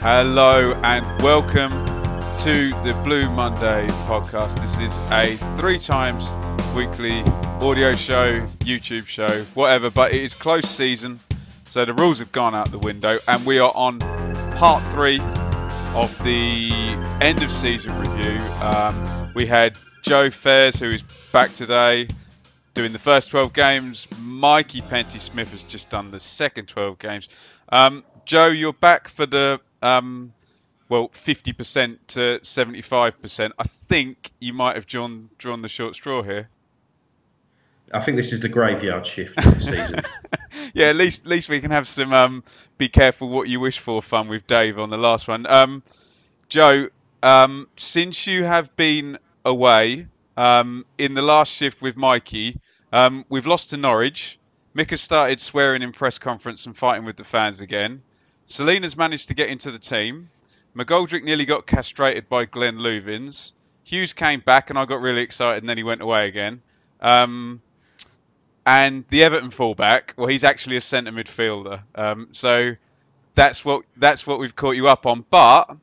Hello and welcome to the Blue Monday podcast. This is a 3 times weekly audio show, YouTube show, whatever, but it is close season, so the rules have gone out the window, and we are on part 3 of the end of season review. We had Joe Fairs, who is back today, doing the first 12 games. Mikey Penty Smith has just done the second 12 games. Joe, you're back for the 50% to 75%. I think you might have drawn the short straw here. I think this is the graveyard shift of the season. Yeah, at least we can have some be careful what you wish for fun with Dave on the last one. Joe, since you have been away, in the last shift with Mikey, we've lost to Norwich. Mick has started swearing in press conference and fighting with the fans again. Selina's managed to get into the team. McGoldrick nearly got castrated by Glenn Louvins. Hughes came back and I got really excited and then he went away again. And the Everton fullback, well, he's actually a centre midfielder. So that's what we've caught you up on. But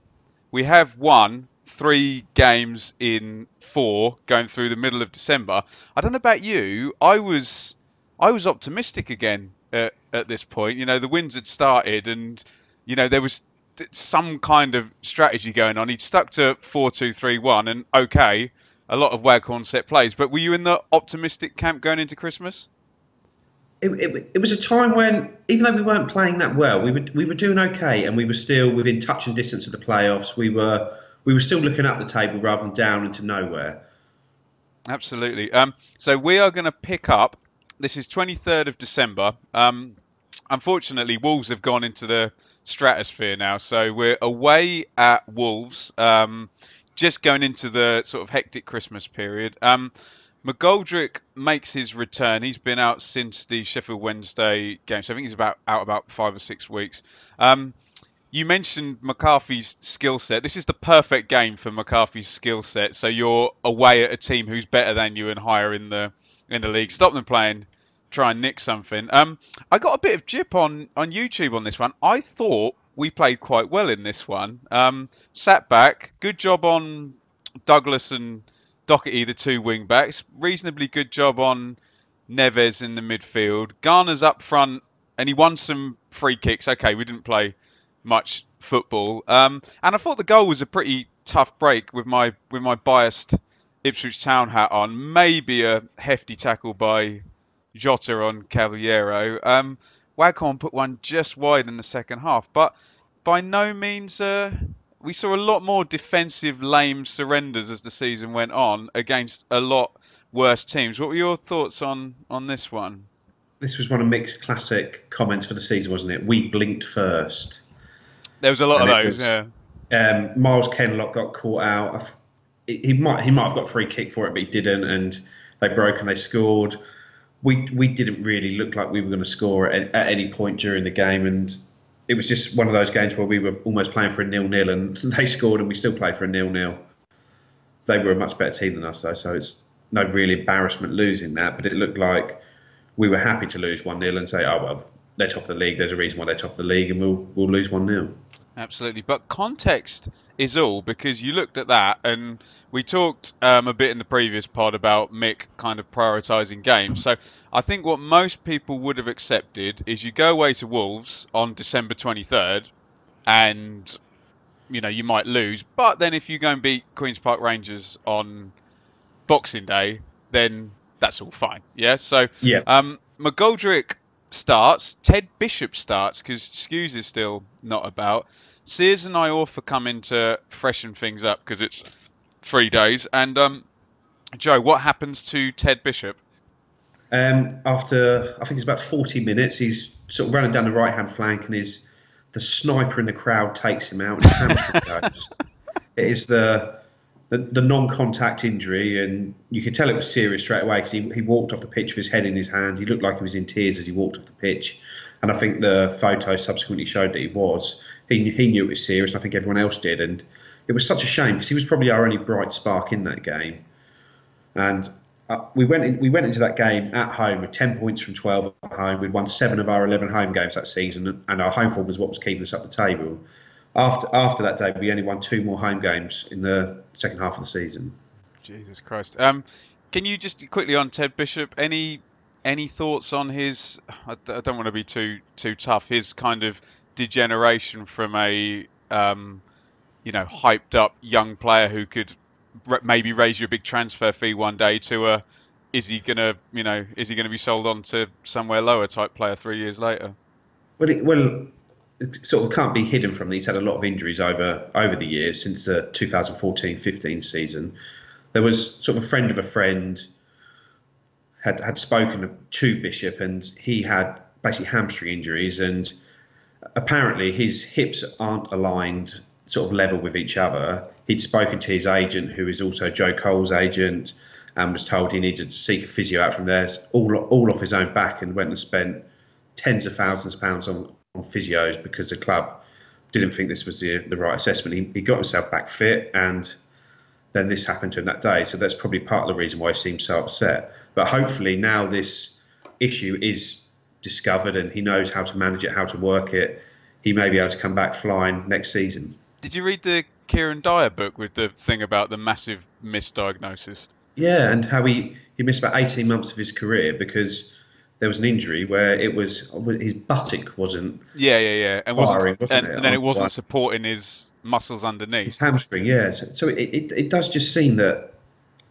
we have won 3 games in 4 going through the middle of December. I don't know about you. I was optimistic again at this point. You know, the wins had started and, you know, there was some kind of strategy going on. He'd stuck to 4-2-3-1 and okay, a lot of Waghorn set plays. But were you in the optimistic camp going into Christmas? It was a time when, even though we weren't playing that well, we were doing okay, and we were still within touch and distance of the playoffs. We were still looking up the table rather than down into nowhere. Absolutely. So we are going to pick up. This is 23rd of December. Unfortunately, Wolves have gone into the stratosphere now, so we're away at Wolves, just going into the sort of hectic Christmas period. McGoldrick makes his return. He's been out since the Sheffield Wednesday game, so I think he's out about 5 or 6 weeks. You mentioned McCarthy's skill set. This is the perfect game for McCarthy's skill set. So you're away at a team who's better than you and higher in the league. Stop them playing. Try and nick something. I got a bit of jip on YouTube on this one. I thought we played quite well in this one. Sat back. Good job on Douglas and Doherty, the 2 wing backs. Reasonably good job on Neves in the midfield. Garner's up front and he won some free kicks. Okay, we didn't play much football. And I thought the goal was a pretty tough break with my biased Ipswich Town hat on. Maybe a hefty tackle by Jota on Cavallero. Waghorn put one just wide in the second half, but by no means we saw a lot more defensive lame surrenders as the season went on against a lot worse teams. What were your thoughts on this one? This was one of Mick's classic comments for the season, wasn't it? We blinked first. There was a lot of those, yeah. Miles Kenlock got caught out. He might have got a free kick for it, but he didn't, and they broke and they scored. We didn't really look like we were going to score at any point during the game, and it was just one of those games where we were almost playing for a 0-0, and they scored and we still played for a 0-0. They were a much better team than us, though, so it's no real embarrassment losing that, but it looked like we were happy to lose 1-0 and say, oh, well, they're top of the league, there's a reason why they're top of the league, and we'll lose 1-0. Absolutely. But context is all, because you looked at that and we talked a bit in the previous pod about Mick kind of prioritising games. So I think what most people would have accepted is you go away to Wolves on December 23rd and, you know, you might lose. But then if you go and beat Queen's Park Rangers on Boxing Day, then that's all fine. Yeah. So McGoldrick starts. Ted Bishop starts because Skews is still not about. Sears and Iorfa come in to freshen things up because it's 3 days. And Joe, what happens to Ted Bishop? After I think it's about 40 minutes, he's sort of running down the right hand flank, and the sniper in the crowd takes him out. And his hamstring goes. It is the non-contact injury, and you could tell it was serious straight away because he walked off the pitch with his head in his hands. He looked like he was in tears as he walked off the pitch, and I think the photo subsequently showed that he was. He knew it was serious, and I think everyone else did, and it was such a shame because he was probably our only bright spark in that game. And we went into that game at home with 10 points from 12 at home. We'd won 7 of our 11 home games that season, and our home form was what was keeping us up the table. After that day, we only won 2 more home games in the second half of the season. Jesus Christ. Can you just quickly on Ted Bishop? Any thoughts on his? I don't want to be too tough. His kind of degeneration from a hyped up young player who could maybe raise you a big transfer fee one day to a is he gonna be sold on to somewhere lower type player 3 years later? It sort of can't be hidden from that he's had a lot of injuries over the years since the 2014-15 season. There was sort of a friend of a friend had spoken to Bishop, and he had basically hamstring injuries, and apparently his hips aren't aligned sort of level with each other. He'd spoken to his agent, who is also Joe Cole's agent, and was told he needed to seek a physio out from there, all off his own back, and went and spent tens of thousands of pounds on physios because the club didn't think this was the right assessment. He got himself back fit, and then this happened to him that day. So that's probably part of the reason why he seems so upset. But hopefully now this issue is discovered and he knows how to manage it, how to work it. He may be able to come back flying next season. Did you read the Kieran Dyer book with the thing about the massive misdiagnosis? Yeah, and how he missed about 18 months of his career because there was an injury where it was his buttock wasn't and firing, and then it wasn't supporting his muscles underneath. His hamstring, yeah. So it does just seem that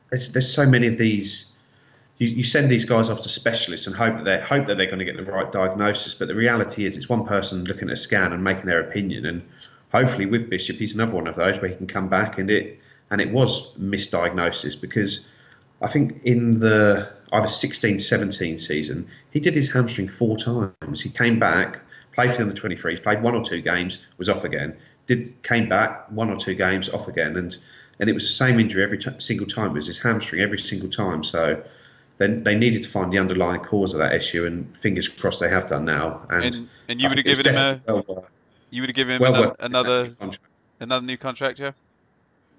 there's so many of these. You send these guys off to specialists and hope that they're going to get the right diagnosis, but the reality is it's one person looking at a scan and making their opinion, and hopefully with Bishop he's another one of those where he can come back and it was misdiagnosis, because I think in the either 16-17 season he did his hamstring 4 times. He came back, played for the under-23s, played 1 or 2 games, was off again. Came back 1 or 2 games, off again, and it was the same injury every single time. It was his hamstring every single time. So then they needed to find the underlying cause of that issue, and fingers crossed they have done now. And you would have given him another new contract, yeah?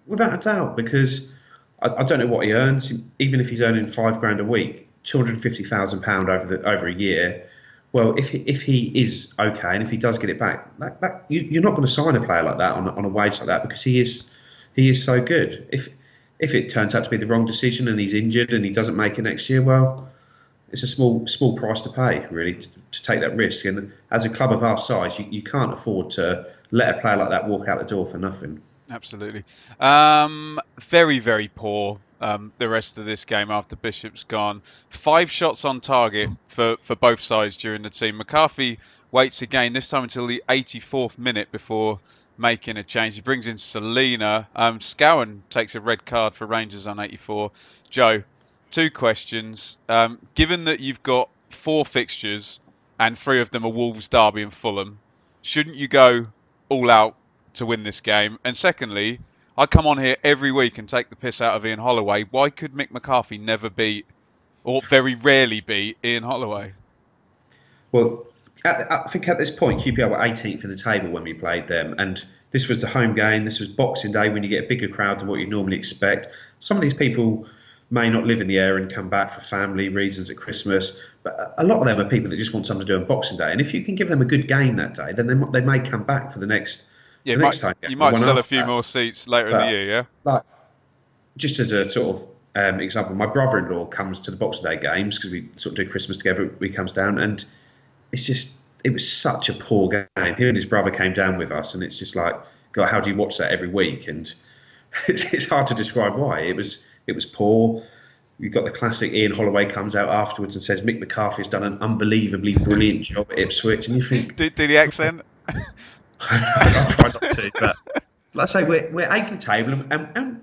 Without a doubt, because I don't know what he earns. Even if he's earning £5,000 a week, £250,000 over a year. Well, if he is okay and if he does get it back, you're not going to sign a player like that on a wage like that, because he is so good. If it turns out to be the wrong decision and he's injured and he doesn't make it next year, well, it's a small price to pay, really, to take that risk. And as a club of our size, you can't afford to let a player like that walk out the door for nothing. Absolutely. Very, very poor the rest of this game after Bishop's gone. 5 shots on target for both sides during the team. McCarthy waits again, this time until the 84th minute before making a change. He brings in Selena. Scowen takes a red card for Rangers on 84. Joe, 2 questions. Given that you've got 4 fixtures and 3 of them are Wolves, Derby and Fulham, shouldn't you go all out to win this game? And secondly, I come on here every week and take the piss out of Ian Holloway. Why could Mick McCarthy never beat, or very rarely beat, Ian Holloway? Well, I think at this point QPR were 18th in the table when we played them, and this was the home game. This was Boxing Day, when you get a bigger crowd than what you normally expect. Some of these people may not live in the area and come back for family reasons at Christmas, but a lot of them are people that just want something to do on Boxing Day. And if you can give them a good game that day, then they may come back for the next. Yeah, you might sell a few more seats later in the year, yeah? Like, just as a sort of example, my brother-in-law comes to the Boxing Day games because we sort of do Christmas together. He comes down, and it was such a poor game. He and his brother came down with us, and it's just like, God, how do you watch that every week? And it's hard to describe why. It was poor. You've got the classic Ian Holloway comes out afterwards and says Mick McCarthy has done an unbelievably brilliant job at Ipswich, and you think, do the accent? I'll try not to, but let's say we're 8th in the table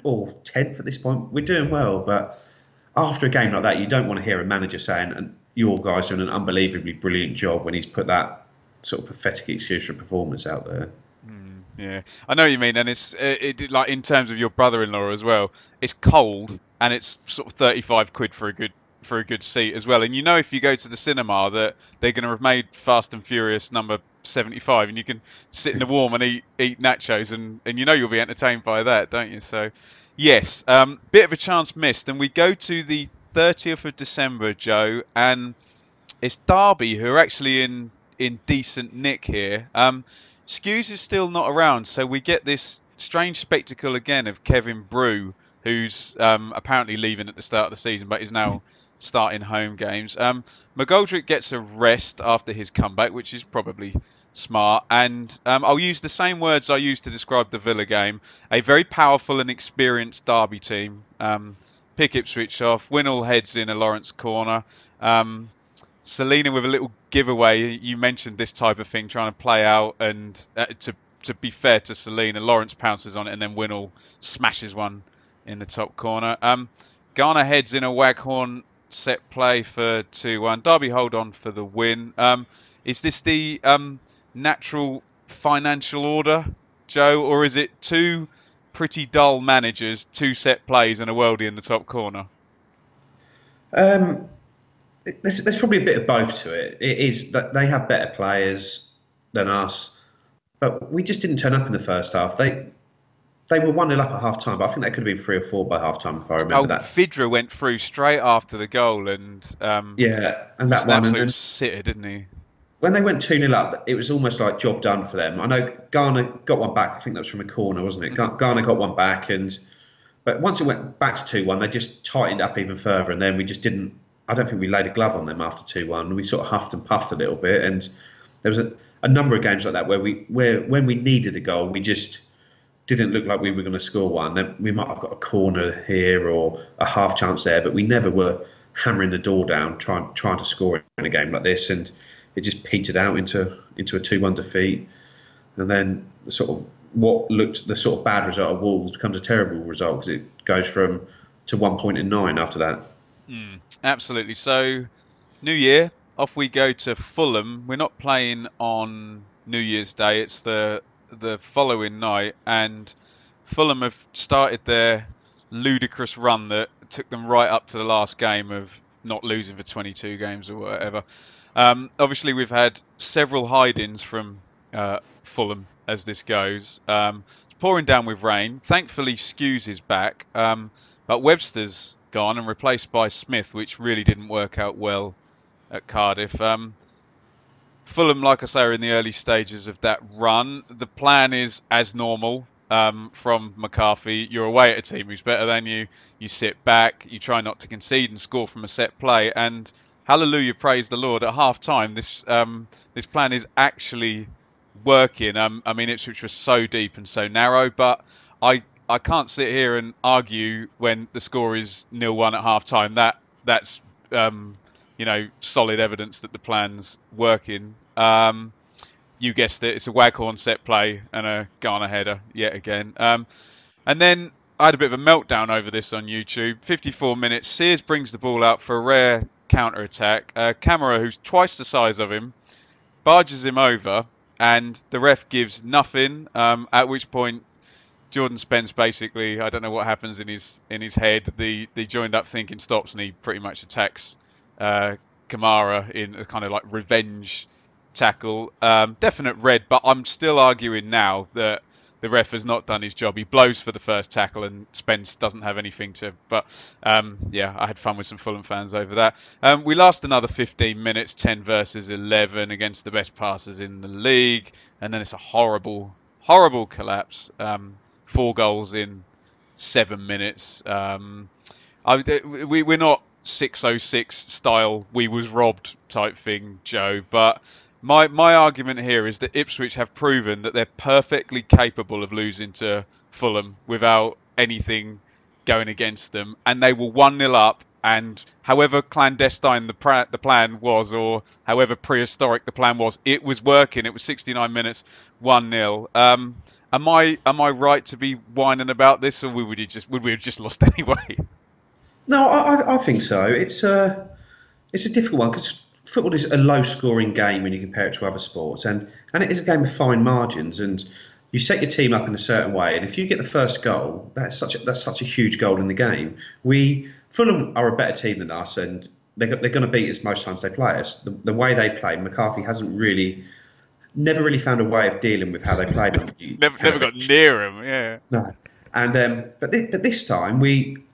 or 10th at this point. We're doing well, but after a game like that, you don't want to hear a manager saying, "And your guys doing an unbelievably brilliant job," when he's put that sort of pathetic excuse for performance out there. Yeah, I know what you mean, and it's like in terms of your brother-in-law as well. It's cold, and it's sort of 35 quid for a good seat as well. And you know, if you go to the cinema, that they're going to have made Fast and Furious number 75, and you can sit in the warm and eat nachos, and you know you'll be entertained by that, don't you? So, yes, bit of a chance missed, and we go to the 30th of December, Joe, and it's Derby who are actually in decent nick here. Skews is still not around, so we get this strange spectacle again of Kevin Brew, who's apparently leaving at the start of the season, but is now starting home games. McGoldrick gets a rest after his comeback, which is probably smart. And I'll use the same words I used to describe the Villa game: a very powerful and experienced Derby team. Pick Ipswich off. Winnall heads in a Lawrence corner. Selena with a little giveaway. You mentioned this type of thing trying to play out, and to be fair to Selena, Lawrence pounces on it, and then Winnall smashes one in the top corner. Garner heads in a Waghorn set play for 2-1. Derby hold on for the win. Is this the natural financial order, Joe, or is it two pretty dull managers, two set plays, and a worldie in the top corner? There's probably a bit of both to it. It is that they have better players than us, but we just didn't turn up in the first half. They were 1-0 up at half time, but I think they could have been 3 or 4 by half time if I remember that. Vidra went through straight after the goal and yeah, and was that one, an absolute and then sitter, didn't he? when they went 2-0 up, it was almost like job done for them. I know Garner got one back. I think that was from a corner, wasn't it? Garner got one back, but once it went back to 2-1, they just tightened up even further, and then we just didn't. I don't think we laid a glove on them after 2-1. We sort of huffed and puffed a little bit, and there was a number of games like that where when we needed a goal, we just didn't look like we were going to score one. Then we might have got a corner here or a half chance there, but we never were hammering the door down trying to score in a game like this, and it just petered out into a 2-1 defeat, and then what looked the sort of bad result of Wolves becomes a terrible result because it goes to 1 point in 9 after that. Absolutely. So, New Year, off we go to Fulham. We're not playing on New Year's Day. It's the following night, and Fulham have started their ludicrous run that took them right up to the last game of not losing for 22 games or whatever. Obviously, we've had several hide-ins from Fulham as this goes. It's pouring down with rain. Thankfully, Skews is back, but Webster's gone and replaced by Smith, which really didn't work out well at Cardiff. Fulham, like I say, are in the early stages of that run. The plan is as normal from McCarthy. You're away at a team who's better than you. You sit back. You try not to concede and score from a set play. And hallelujah, praise the Lord. At half time, this plan is actually working. I mean, Ipswich was so deep and so narrow, but I can't sit here and argue when the score is 0-1 at half time. That's solid evidence that the plan's working. You guessed it, it's a Waghorn set play and a Garner header yet again. And then I had a bit of a meltdown over this on YouTube. 54 minutes, Sears brings the ball out for a rare counter-attack. Camara, who's twice the size of him, barges him over, and the ref gives nothing, at which point Jordan Spence basically, I don't know what happens in his head. The joined up thinking stops, and he pretty much attacks Kamara in a kind of like revenge tackle. Definite red, but I'm still arguing now that the ref has not done his job. He blows for the first tackle, and Spence doesn't have anything to. But yeah, I had fun with some Fulham fans over that. We last another 15 minutes, 10 versus 11 against the best passers in the league, and then it's a horrible collapse. 4 goals in 7 minutes. We're not 606 style we was robbed type thing, Joe, but my argument here is that Ipswich have proven that they're perfectly capable of losing to Fulham without anything going against them, and they were 1-0 up, and however clandestine the plan was, or however prehistoric the plan was, it was working. It was 69 minutes, 1-0. Am I right to be whining about this, or would we have just lost anyway? No, I think so. It's a difficult one because football is a low-scoring game when you compare it to other sports, and it is a game of fine margins. And you set your team up in a certain way, and if you get the first goal, that's such a huge goal in the game. Fulham are a better team than us, and they're going to beat us most times they play us. The way they play, McCarthy never really found a way of dealing with how they played. never got near him, yeah. No, and but this time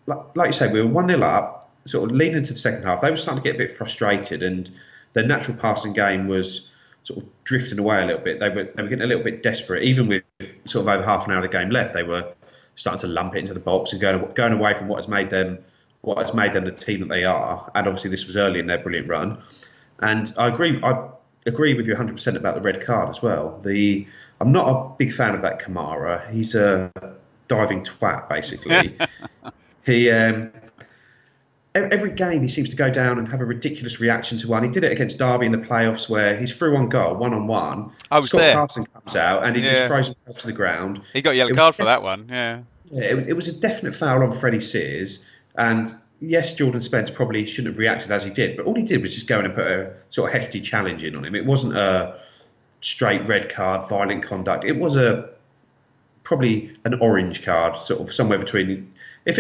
like you say, we were 1-0 up, sort of leading into the second half. They were starting to get a bit frustrated, and their natural passing game was sort of drifting away a little bit. They were getting a little bit desperate, even with sort of over half an hour of the game left. They were starting to lump it into the box and going away from what has made them the team that they are. And obviously this was early in their brilliant run. And I agree with you 100% about the red card as well. I'm not a big fan of that Kamara. He's a diving twat, basically. He every game he seems to go down and have a ridiculous reaction to one. He did it against Derby in the playoffs where he's through on goal, 1-on-1. Scott Carson comes out and he just throws himself to the ground. He got a yellow card for that one, yeah. Yeah, it was a definite foul on Freddie Sears. And yes, Jordan Spence probably shouldn't have reacted as he did, but all he did was just go in and put a sort of hefty challenge in on him. It wasn't a straight red card, violent conduct. It was probably an orange card, sort of somewhere between. If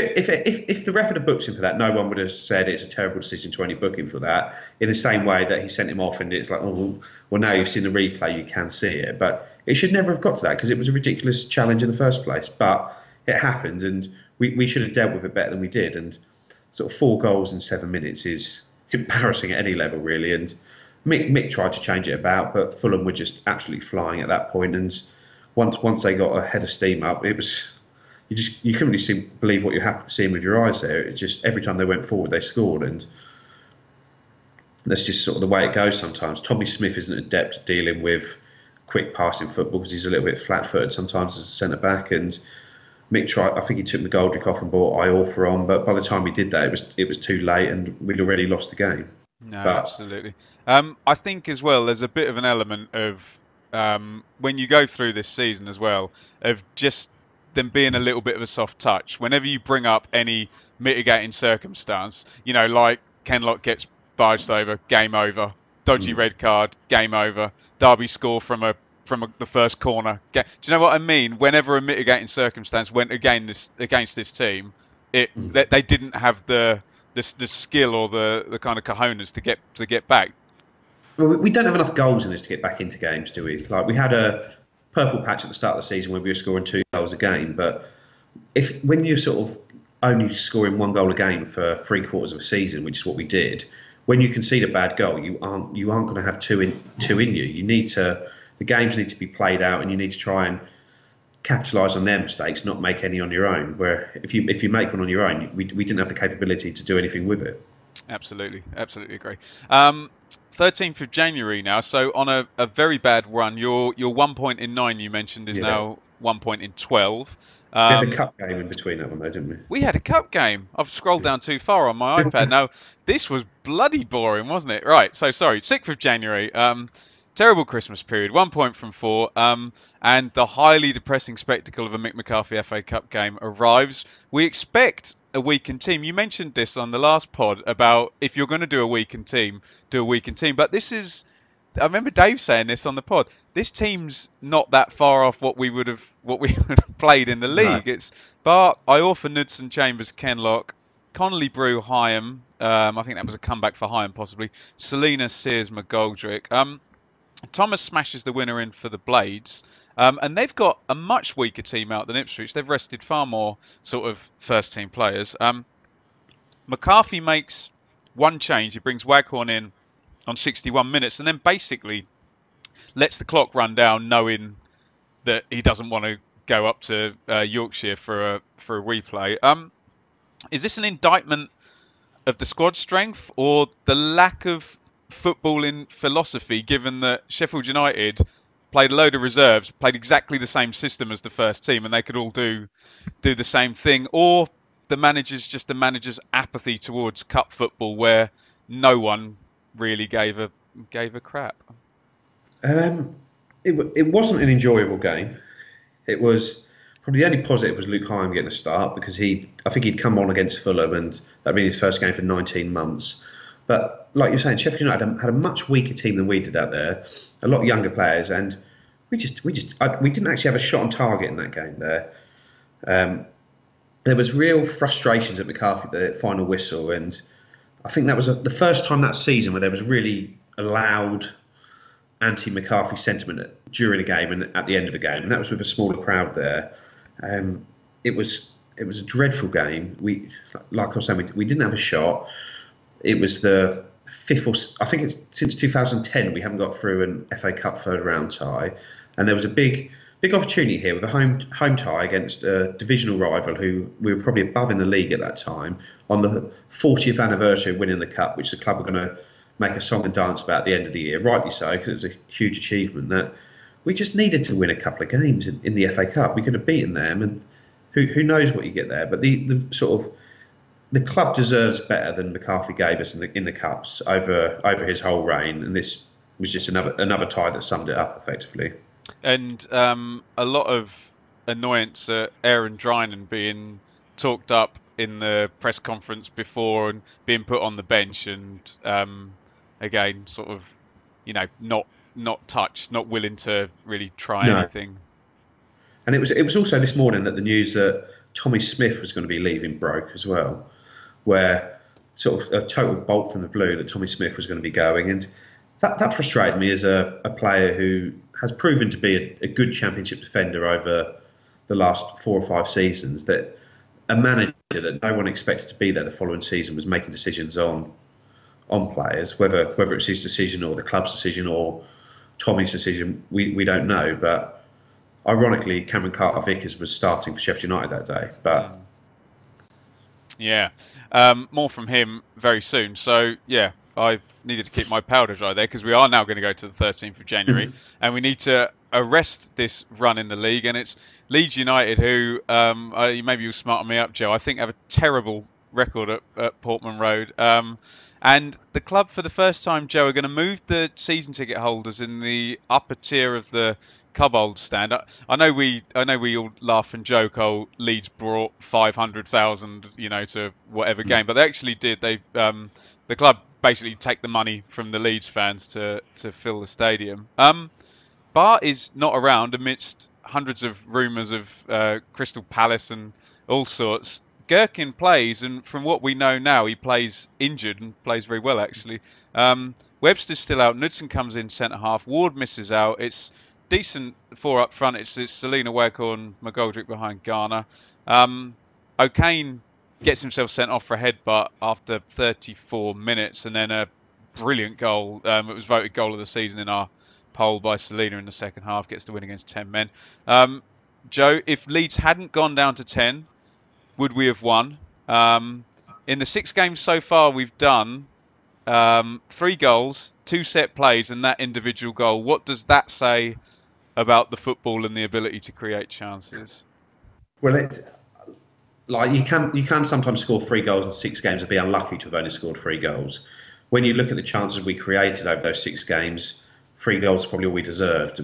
the ref had booked him for that, no one would have said it's a terrible decision to only book him for that. In the same way that he sent him off, and it's like, oh, well, now you've seen the replay, you can see it. But it should never have got to that because it was a ridiculous challenge in the first place. But it happened, and we should have dealt with it better than we did. And sort of 4 goals in 7 minutes is embarrassing at any level, really. And Mick tried to change it about, but Fulham were just absolutely flying at that point. And once they got a head of steam up, it was you couldn't really believe what you're seeing with your eyes there. It just every time they went forward, they scored, and that's just sort of the way it goes sometimes. Tommy Smith isn't adept at dealing with quick passing football because he's a little bit flat-footed sometimes as a centre back. And Mick tried. I think he took McGoldrick off and brought Iorfa on, but by the time he did that, it was too late, and we'd already lost the game. No, absolutely. I think as well, there's a bit of an element of when you go through this season as well, of just them being a little bit of a soft touch. Whenever you bring up any mitigating circumstance, like Kenlock gets barged over, game over. Dodgy red card, game over. Derby score from the first corner. Do you know what I mean? Whenever a mitigating circumstance went against this team, they didn't have the skill or the kind of cojones to get back. Well, we don't have enough goals in us to get back into games, do we? Like, we had a purple patch at the start of the season where we were scoring 2 goals a game, but when you're sort of only scoring 1 goal a game for 3/4 of a season, which is what we did, when you concede a bad goal, you aren't going to have two in you. The games need to be played out, and you need to try and capitalise on their mistakes, not make any on your own. Where if you make one on your own, we didn't have the capability to do anything with it. Absolutely agree. 13th of January now, so on a very bad run. Your 1 point in 9 you mentioned is now 1 point in 12. We had a cup game in between that one though, didn't we? We had a cup game. I've scrolled down too far on my iPad. Now, this was bloody boring, wasn't it? Right, so sorry, 6th of January. Terrible Christmas period, 1 point from 4, and the highly depressing spectacle of a Mick McCarthy FA Cup game arrives. We expect a weakened team. You mentioned this on the last pod about if you're going to do a weakened team, do a weakened team. But this is, I remember Dave saying this on the pod. This team's not that far off what we would have played in the league. No. It's Bart, Iorfa, Knudsen, Chambers, Kenlock, Connolly, Brew, Hyam. I think that was a comeback for Hyam possibly. Selena, Sears, McGoldrick. Thomas smashes the winner in for the Blades. And they've got a much weaker team out than Ipswich. They've rested far more sort of first-team players. McCarthy makes one change. He brings Waghorn in on 61 minutes and then basically lets the clock run down, knowing that he doesn't want to go up to Yorkshire for a replay. Is this an indictment of the squad strength or the lack of footballing philosophy, given that Sheffield United played a load of reserves, played exactly the same system as the first team, and they could all do the same thing? Or the manager's apathy towards cup football, where no one really gave a crap? It wasn't an enjoyable game. It was probably the only positive was Luke Hyam getting a start, because I think he'd come on against Fulham and that'd been his first game for 19 months. But like you're saying, Sheffield United had a much weaker team than we did out there, a lot younger players, and we didn't actually have a shot on target in that game there. There was real frustrations at McCarthy at the final whistle, and I think that was the first time that season where there was really a loud anti-McCarthy sentiment during a game and at the end of a game, and that was with a smaller crowd there. It was a dreadful game. Like I was saying, we didn't have a shot. It was the I think it's since 2010 we haven't got through an FA Cup third round tie, and there was a big opportunity here with a home tie against a divisional rival who we were probably above in the league at that time on the 40th anniversary of winning the cup, which the club were going to make a song and dance about at the end of the year, rightly so, because it was a huge achievement. That we just needed to win a couple of games in the FA Cup. We could have beaten them, and who knows what you get there. But the sort of the club deserves better than McCarthy gave us in the cups over his whole reign, and this was just another tie that summed it up effectively. And a lot of annoyance at Aaron Drinan being talked up in the press conference before and being put on the bench, and again, sort of, not touched, not willing to really try anything. And it was also this morning that the news that Tommy Smith was going to be leaving broke as well, where sort of a total bolt from the blue that Tommy Smith was going to be going, and that frustrated me as a player who has proven to be a good championship defender over the last 4 or 5 seasons. That a manager that no one expected to be there the following season was making decisions on players, whether it's his decision or the club's decision or Tommy's decision, we don't know. But ironically, Cameron Carter-Vickers was starting for Sheffield United that day. But yeah, more from him very soon. So yeah, I needed to keep my powder dry there, because we are now going to go to the 13th of January and we need to arrest this run in the league. And it's Leeds United who, maybe you'll smarten me up, Joe, I think have a terrible record at Portman Road. And the club, for the first time, Joe, are going to move the season ticket holders in the upper tier of the Cobbold stand. I know we all laugh and joke. Oh, Leeds brought 500,000, to whatever game, but they actually did. The club basically take the money from the Leeds fans to fill the stadium. Bart is not around amidst hundreds of rumours of Crystal Palace and all sorts. Gherkin plays, and from what we know now, he plays injured and plays very well, actually. Webster's still out. Knudsen comes in centre half. Ward misses out. It's decent 4 up front. It's Selena Waghorn, McGoldrick behind Garner. O'Kane gets himself sent off for a headbutt after 34 minutes, and then a brilliant goal. It was voted goal of the season in our poll by Selena in the second half. Gets the win against 10 men. Joe, if Leeds hadn't gone down to 10, would we have won? In the 6 games so far, we've done 3 goals, 2 set plays, and that individual goal. What does that say about the football and the ability to create chances? Well, you can sometimes score 3 goals in 6 games and be unlucky to have only scored 3 goals. When you look at the chances we created over those 6 games, 3 goals is probably all we deserved.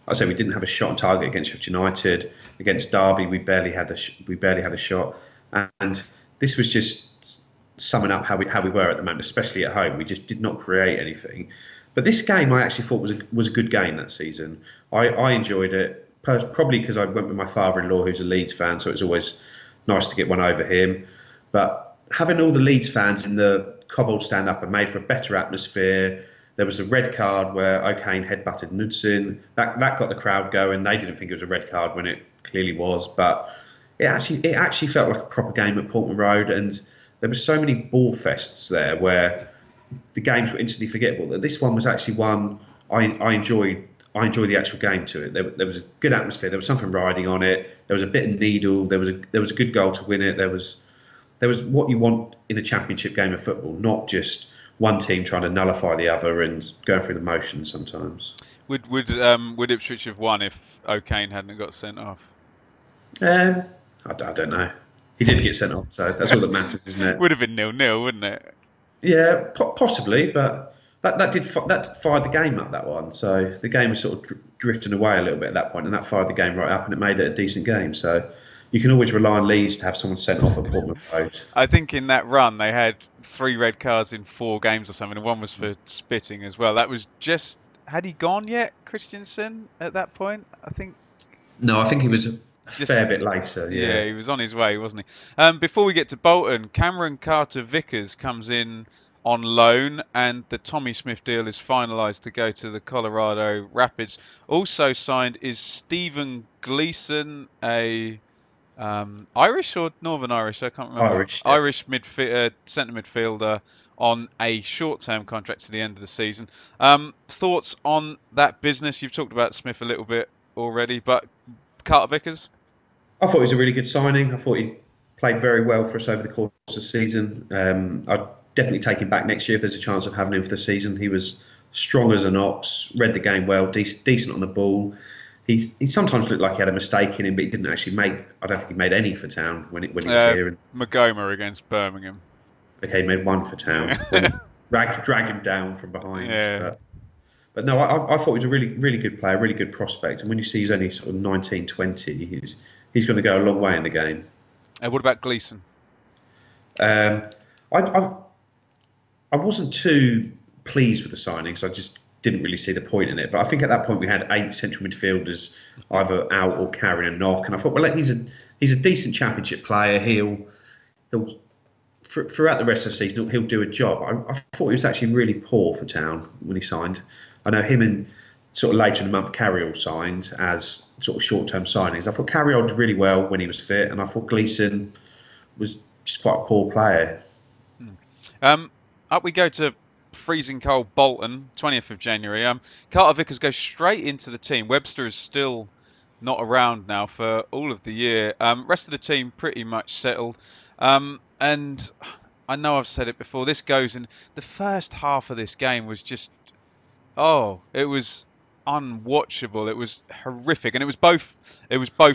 I say we didn't have a shot on target against Sheffield United. Against Derby, we barely had a shot, and this was just summing up how we were at the moment, especially at home. We just did not create anything. But this game, I actually thought was a good game that season. I enjoyed it, probably because I went with my father-in-law, who's a Leeds fan, so it's always nice to get one over him. But having all the Leeds fans in the Cobbold stand-up and made for a better atmosphere. There was a red card where O'Kane headbutted Knudsen. That got the crowd going. They didn't think it was a red card when it clearly was, but it actually felt like a proper game at Portman Road, and there were so many ball fests there where the games were instantly forgettable. That this one was actually one I enjoyed. I enjoyed the actual game to it. There was a good atmosphere. There was something riding on it. There was a bit of needle. There was a good goal to win it. There was what you want in a championship game of football, not just one team trying to nullify the other and going through the motions sometimes. Would Ipswich have won if O'Kane hadn't got sent off? I don't know. He did get sent off, so that's all that matters, isn't it? Would have been 0-0, wouldn't it? Yeah, possibly, but that fired the game up, that one. So the game was sort of drifting away a little bit at that point, and that fired the game right up, and it made it a decent game. So you can always rely on Leeds to have someone sent off at Portman Road. I think in that run they had 3 red cards in 4 games or something, and one was for spitting as well. That was just... Had he gone yet, Christensen, at that point? I think... No, I think he was a fair bit later. Yeah, he was on his way, wasn't he? Before we get to Bolton, Cameron Carter-Vickers comes in on loan, and the Tommy Smith deal is finalised to go to the Colorado Rapids. Also signed is Stephen Gleeson, a Irish or Northern Irish? I can't remember. Irish. Yeah. Irish centre midfielder on a short-term contract to the end of the season. Thoughts on that business? You've talked about Smith a little bit already, but Carter Vickers? I thought it was a really good signing. I thought he played very well for us over the course of the season. I'd definitely take him back next year if there's a chance of having him for the season. He was strong as an ox, read the game well, decent on the ball. He sometimes looked like he had a mistake in him, but he didn't actually make. I don't think he made any for Town when he was here. And Magoma against Birmingham. okay, he made one for Town Yeah. when he dragged him down from behind. Yeah. But no, I thought he was a really good player, really good prospect. And when you see he's only sort of 19, 20, he's going to go a long way in the game. What about Gleeson? Um, I wasn't too pleased with the signings. I just didn't really see the point in it. But I think at that point we had 8 central midfielders either out or carrying a knock, and I thought, well, he's a decent championship player. He'll throughout the rest of the season he'll do a job. I thought he was actually really poor for Town when he signed. I know him and sort of later in the month Carriall signed as sort of short-term signings. I thought Carriall did really well when he was fit, and I thought Gleeson was just quite a poor player. Up we go to freezing cold Bolton, 20th of January. Carter Vickers goes straight into the team. Webster is still not around now for all of the year. Rest of the team pretty much settled. And I know I've said it before, this goes in. The first half of this game was just, it was unwatchable. It was horrific. And it was both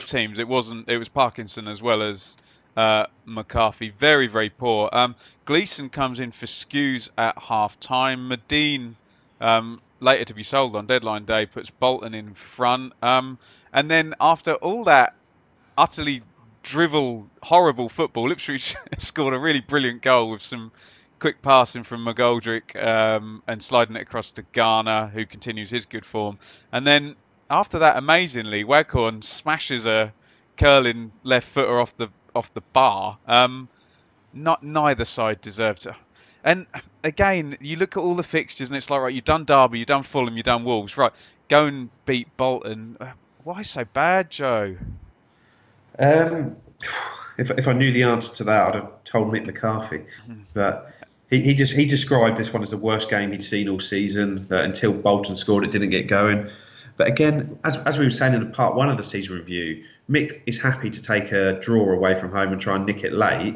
teams. It was Parkinson as well as McCarthy. Very, very poor. Gleeson comes in for Skews at half time. Medine, later to be sold on deadline day, puts Bolton in front. And then after all that utterly horrible football, Ipswich scored a really brilliant goal with some quick passing from McGoldrick and sliding it across to Garner, who continues his good form. And then after that, amazingly, Waghorn smashes a curling left footer off the bar. Neither side deserved to. And again, you look at all the fixtures and it's like, right, you've done Derby, you've done Fulham, you've done Wolves, right? Go and beat Bolton. Why so bad, Joe? If I knew the answer to that, I'd have told Mick McCarthy. But he described this one as the worst game he'd seen all season. That until Bolton scored, it didn't get going. But again, as we were saying in part 1 of the season review, Mick is happy to take a draw away from home and try and nick it late.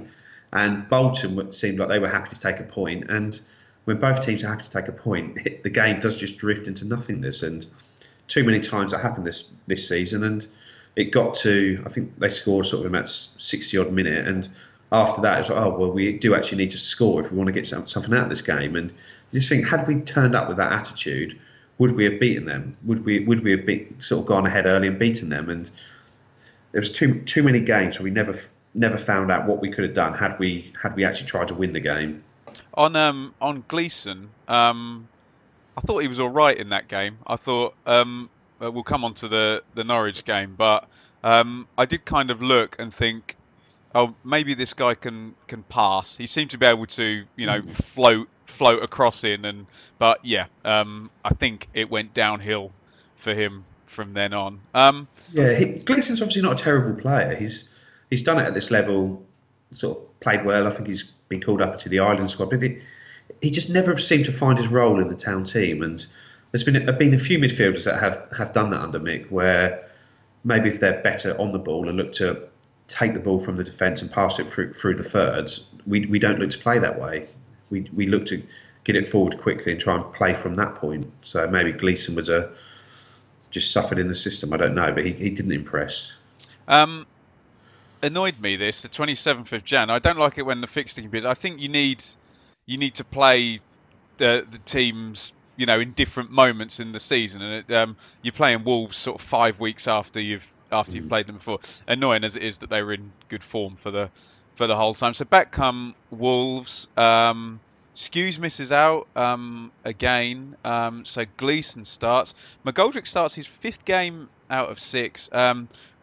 And Bolton seemed like they were happy to take a point. And when both teams are happy to take a point, the game does just drift into nothingness. And too many times that happened this season. And it got to, I think they scored sort of about 60 odd minute, and after that it's like, we do actually need to score if we want to get something out of this game. And you just think, had we turned up with that attitude, would we have beaten them? Would we have sort of gone ahead early and beaten them? And there was too many games where we never found out what we could have done had we actually tried to win the game. On Gleeson, I thought he was all right in that game. I thought we'll come on to the Norwich game, but I did kind of look and think, maybe this guy can pass. He seemed to be able to, float across in, but I think it went downhill for him from then on. Gleeson's obviously not a terrible player. He's done it at this level, sort of played well. I think he's been called up into the Ireland squad, but he just never seemed to find his role in the Town team. And there's been a few midfielders that have done that under Mick, where maybe if they're better on the ball and look to take the ball from the defence and pass it through the thirds, we don't look to play that way. We look to get it forward quickly and try and play from that point. So maybe Gleeson was just suffered in the system. I don't know, but he didn't impress. Annoyed me the 27th of Jan. I don't like it when the fixture appears. I think you need to play the teams, in different moments in the season, and you're playing Wolves sort of 5 weeks after you've played them before. Annoying as it is that they were in good form for the whole time. So back come Wolves. Skews misses out again. So Gleeson starts. McGoldrick starts his 5th game out of 6.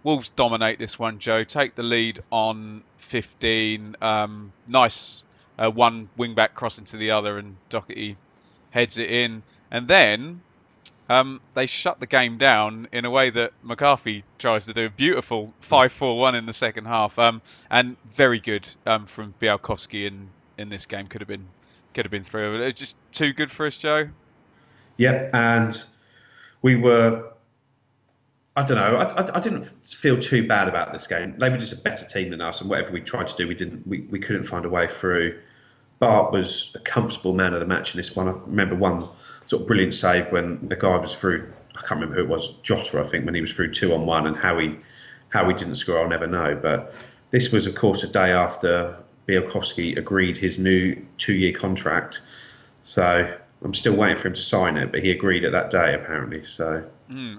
Wolves dominate this one, Joe. Take the lead on 15. Nice one wing back cross into the other, and Doherty heads it in. And then they shut the game down in a way that McCarthy tries to do. A beautiful 5-4-1 in the second half, and very good from Białkowski in this game. Could have been through. Just too good for us, Joe. Yep, and we were. I don't know. I didn't feel too bad about this game. They were just a better team than us, and whatever we tried to do, we couldn't find a way through. Bart was a comfortable man of the match in this one. I remember one sort of brilliant save when the guy was through. I can't remember who it was, Jota, I think, when he was through 2-on-1, and how he didn't score, I'll never know. But this was, of course, a day after Białkowski agreed his new 2-year contract. So I'm still waiting for him to sign it, but he agreed at that day apparently. So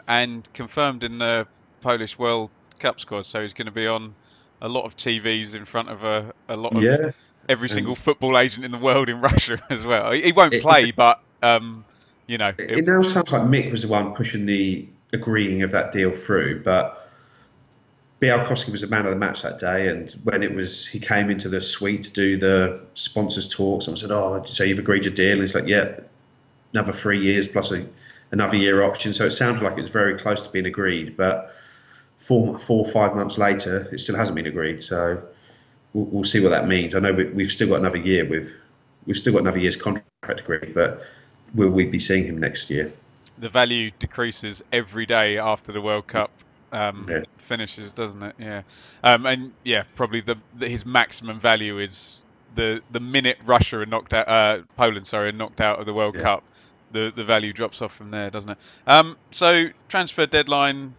and confirmed in the Polish World Cup squad, so he's going to be on a lot of TVs in front of a lot of every single football agent in the world in Russia as well. He won't play, but it now sounds like Mick was the one pushing the agreeing of that deal through, but Białkowski was the man of the match that day, and when he came into the suite to do the sponsors talk, someone said, "Oh, so you've agreed your deal?" And he's like, "Yeah, another 3 years plus another year option." So it sounded like it was very close to being agreed, but 4 or 5 months later, it still hasn't been agreed. So we'll see what that means. I know we've still got another year we've still got another year's contract agreed, but will we be seeing him next year? The value decreases every day after the World Cup finishes, doesn't it? Yeah, and yeah, probably his maximum value is the minute Russia are knocked out, Poland, are knocked out of the World Cup. The value drops off from there, doesn't it? So transfer deadline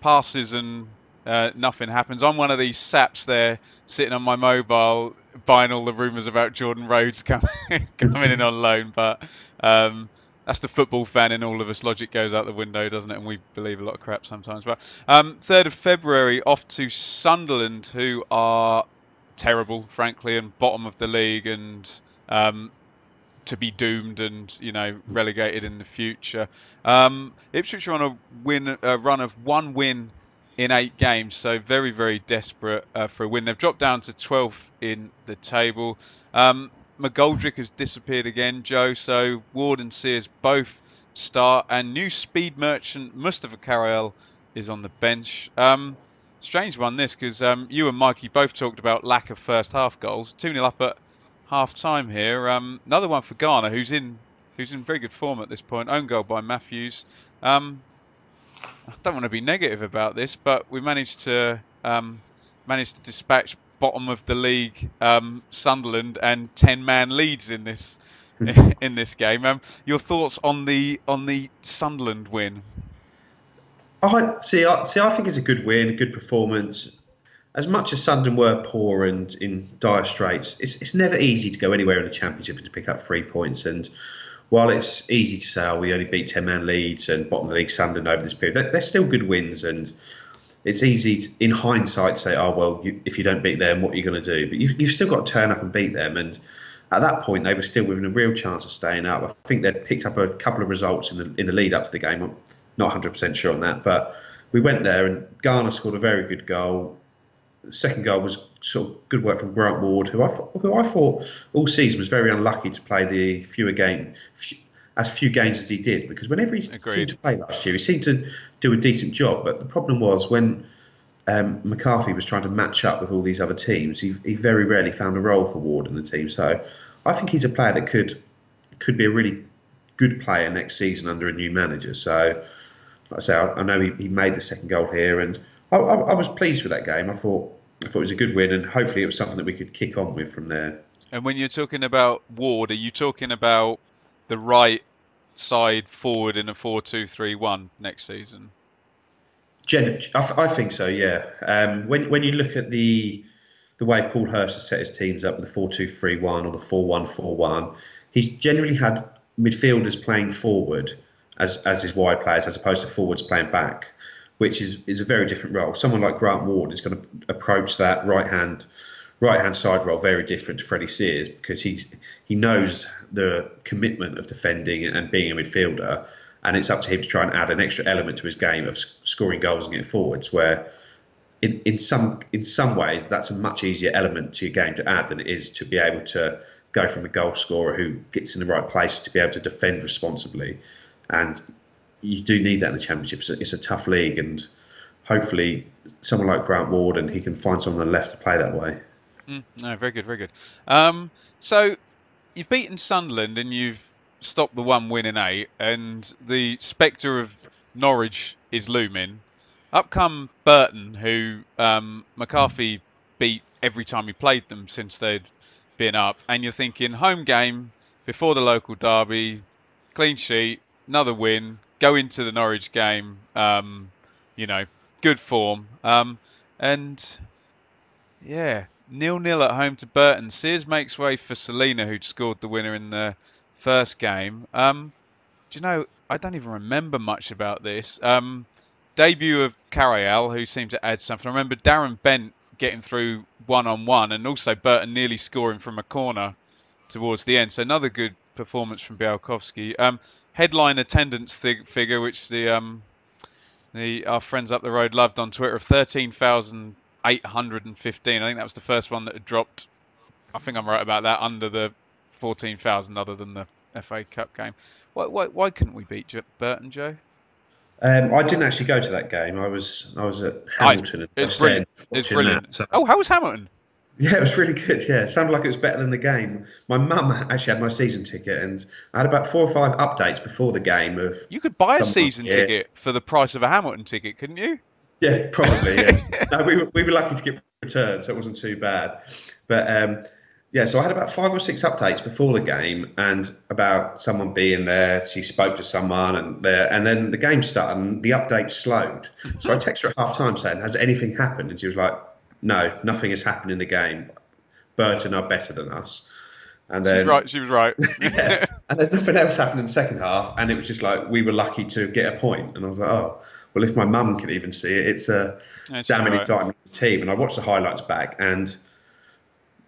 passes and nothing happens. I'm one of these saps there, sitting on my mobile, buying all the rumours about Jordan Rhodes coming in on loan, but that's the football fan in all of us. Logic goes out the window, doesn't it? And we believe a lot of crap sometimes. But 3rd of February, off to Sunderland, who are terrible, frankly, and bottom of the league, and to be doomed and relegated in the future. Ipswich are on a run of 1 win in 8 games, so very, very desperate for a win. They've dropped down to 12th in the table. McGoldrick has disappeared again, Joe, so Ward and Sears both start, and new speed merchant Mustafa Karayel is on the bench. Strange one this, because you and Mikey both talked about lack of first half goals. 2-0 up at half time here. Another one for Ghana, who's in very good form at this point. Own goal by Matthews. I don't want to be negative about this, but we managed to dispatch bottom of the league Sunderland and 10-man leads in this game. Your thoughts on the Sunderland win? I think it's a good win, a good performance. As much as Sunderland were poor and in dire straits, it's never easy to go anywhere in the Championship and to pick up 3 points. And while it's easy to say, we only beat 10-man leads and bottom of the league Sunderland over this period, they're still good wins. And it's easy to, in hindsight, say, if you don't beat them, what are you going to do? But you've still got to turn up and beat them. And at that point, they were still within a real chance of staying up. I think they'd picked up a couple of results in the lead up to the game. I'm not 100% sure on that. But we went there and Garner scored a very good goal. The second goal was sort of good work from Grant Ward, who I thought all season was very unlucky to play as few games as he did, because whenever he seemed to play last year, he seemed to do a decent job. But the problem was when McCarthy was trying to match up with all these other teams, he very rarely found a role for Ward in the team. So I think he's a player that could be a really good player next season under a new manager. So, like I say, I know he made the second goal here, and I was pleased with that game. I thought it was a good win, and hopefully it was something that we could kick on with from there. And when you're talking about Ward, are you talking about the right side forward in a 4-2-3-1 next season? I think so, yeah. When you look at the way Paul Hurst has set his teams up with the 4-2-3-1 or the 4-1-4-1, he's generally had midfielders playing forward as his wide players, as opposed to forwards playing back, which is a very different role. Someone like Grant Ward is going to approach that right hand side role very different to Freddie Sears, because he knows the commitment of defending and being a midfielder, and it's up to him to try and add an extra element to his game of scoring goals and getting forwards, where in some ways that's a much easier element to your game to add than it is to be able to go from a goal scorer who gets in the right place to be able to defend responsibly. And you do need that in the Championship. It's a tough league, and hopefully someone like Grant Ward and he can find someone on the left to play that way. No, very good, very good. So you've beaten Sunderland and you've stopped the 1 win in 8, and the spectre of Norwich is looming. Up come Burton, who McCarthy beat every time he played them since they'd been up, and you're thinking home game before the local derby, clean sheet, another win, go into the Norwich game, good form, and yeah, 0-0 at home to Burton. Sears makes way for Selina, who'd scored the winner in the first game. Do you know, I don't even remember much about this. Debut of Carayal, who seemed to add something. I remember Darren Bent getting through one-on-one, and also Burton nearly scoring from a corner towards the end. So another good performance from Białkowski. Headline attendance figure, which our friends up the road loved on Twitter, of 13,815. I think that was the first one that had dropped. I think I'm right about that, under the 14,000, other than the FA Cup game. Why couldn't we beat Burton, Joe? I didn't actually go to that game. I was at Hamilton. It's brilliant. It's brilliant. So. Oh, how was Hamilton? Yeah, it was really good. Yeah, it sounded like it was better than the game. My mum actually had my season ticket, and I had about 4 or 5 updates before the game. You could buy a season ticket for the price of a Hamilton ticket, couldn't you? Yeah, probably. Yeah. No, we were lucky to get returned, so it wasn't too bad. But so I had about 5 or 6 updates before the game, and about someone being there. She spoke to someone, and then the game started, and the update slowed. So I texted her at half time saying, "Has anything happened?" And she was like, "No, nothing has happened in the game. Burton are better than us." And then she was right. Yeah. And then nothing else happened in the second half, and it was just like we were lucky to get a point. And I was like, oh, well, if my mum can even see it, it's a damn indictment of the team. And I watched the highlights back, and